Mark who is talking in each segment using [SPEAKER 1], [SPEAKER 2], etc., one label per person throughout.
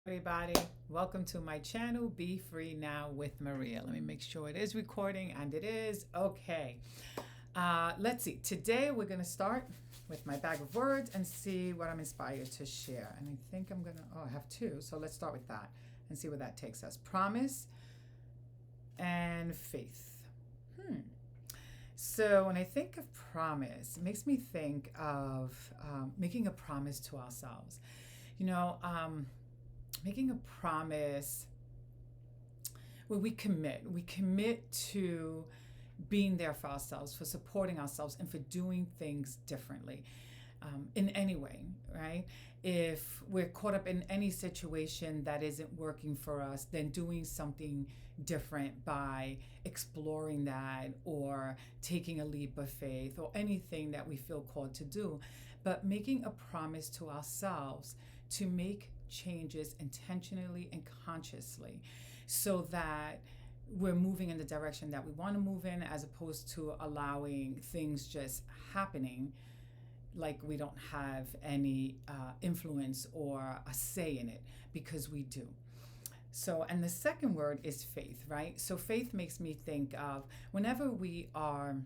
[SPEAKER 1] Everybody, welcome to my channel, Be Free Now with Maria. Let me make sure it is recording, and it is. Okay, let's see. Today we're going to start with my bag of words and see what I'm inspired to share. And I think I'm going to, I have two, so let's start with that and see where that takes us. Promise and faith. So when I think of promise, it makes me think of making a promise to ourselves. Making a promise where we commit to being there for ourselves, for supporting ourselves, and for doing things differently in any way, right? If we're caught up in any situation that isn't working for us, then doing something different by exploring that or taking a leap of faith or anything that we feel called to do, but making a promise to ourselves to make changes intentionally and consciously so that we're moving in the direction that we want to move in, as opposed to allowing things just happening like we don't have any influence or a say in it, because we do. So, and the second word is faith, right? So faith makes me think of whenever we are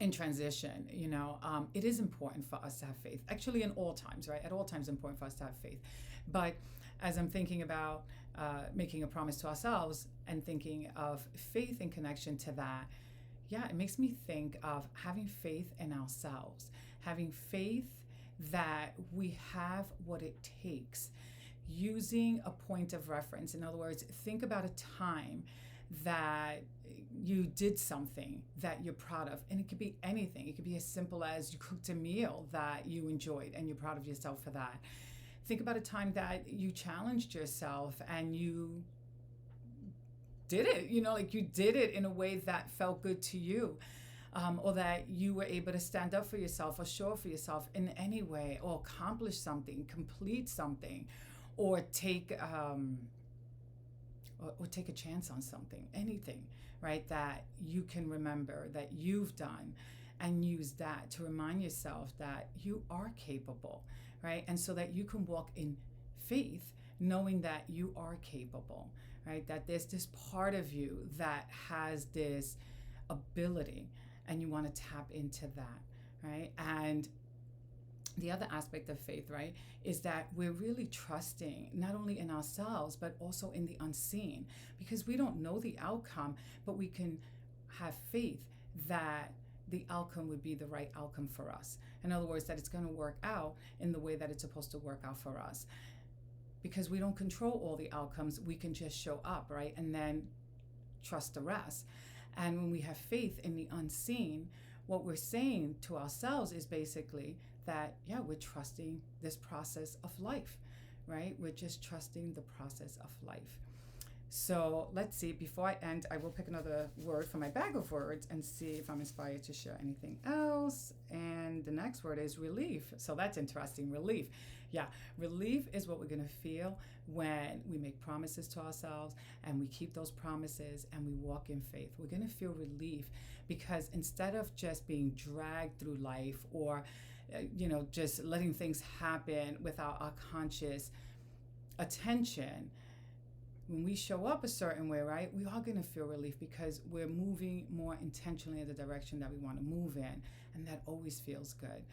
[SPEAKER 1] in transition, it is important for us to have faith. Actually, in all times, right? At all times, it's important for us to have faith. But as I'm thinking about making a promise to ourselves and thinking of faith in connection to that, it makes me think of having faith in ourselves, having faith that we have what it takes, using a point of reference. In other words, think about a time that you did something that you're proud of, and it could be anything. It could be as simple as you cooked a meal that you enjoyed and you're proud of yourself for that. Think about a time that you challenged yourself and you did it, you did it in a way that felt good to you, or that you were able to stand up for yourself or show up for yourself in any way, or accomplish something, complete something, or take a chance on something, anything, right, that you can remember that you've done, and use that to remind yourself that you are capable, right? And so that you can walk in faith, knowing that you are capable, right? That there's this part of you that has this ability, and you want to tap into that, right? And the other aspect of faith, right, is that we're really trusting not only in ourselves, but also in the unseen, because we don't know the outcome, but we can have faith that the outcome would be the right outcome for us. In other words, that it's going to work out in the way that it's supposed to work out for us. Because we don't control all the outcomes, we can just show up, right, and then trust the rest. And when we have faith in the unseen, what we're saying to ourselves is basically that, we're trusting this process of life, right? We're just trusting the process of life. So let's see, before I end, I will pick another word from my bag of words and see if I'm inspired to share anything else. And the next word is relief. So that's interesting, relief. Relief is what we're going to feel when we make promises to ourselves and we keep those promises and we walk in faith. We're going to feel relief, because instead of just being dragged through life or just letting things happen without our conscious attention, when we show up a certain way, right, we are going to feel relief, because we're moving more intentionally in the direction that we want to move in, and that always feels good.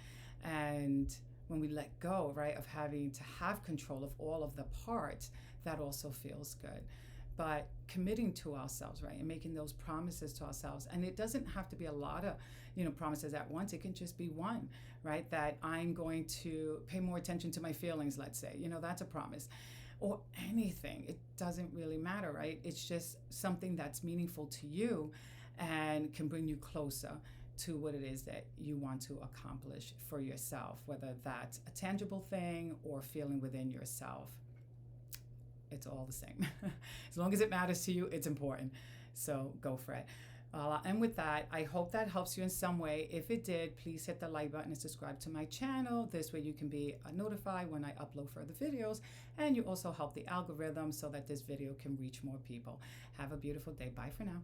[SPEAKER 1] And when we let go, right, of having to have control of all of the parts, that also feels good. But committing to ourselves, right, and making those promises to ourselves, and it doesn't have to be a lot of promises at once. It can just be one, right, that I'm going to pay more attention to my feelings, let's say, that's a promise. Or anything, it doesn't really matter, right? It's just something that's meaningful to you and can bring you closer to what it is that you want to accomplish for yourself, whether that's a tangible thing or feeling within yourself. It's all the same. As long as it matters to you, it's important. So go for it. And with that, I hope that helps you in some way. If it did, please hit the like button and subscribe to my channel. This way you can be notified when I upload further videos. And you also help the algorithm so that this video can reach more people. Have a beautiful day. Bye for now.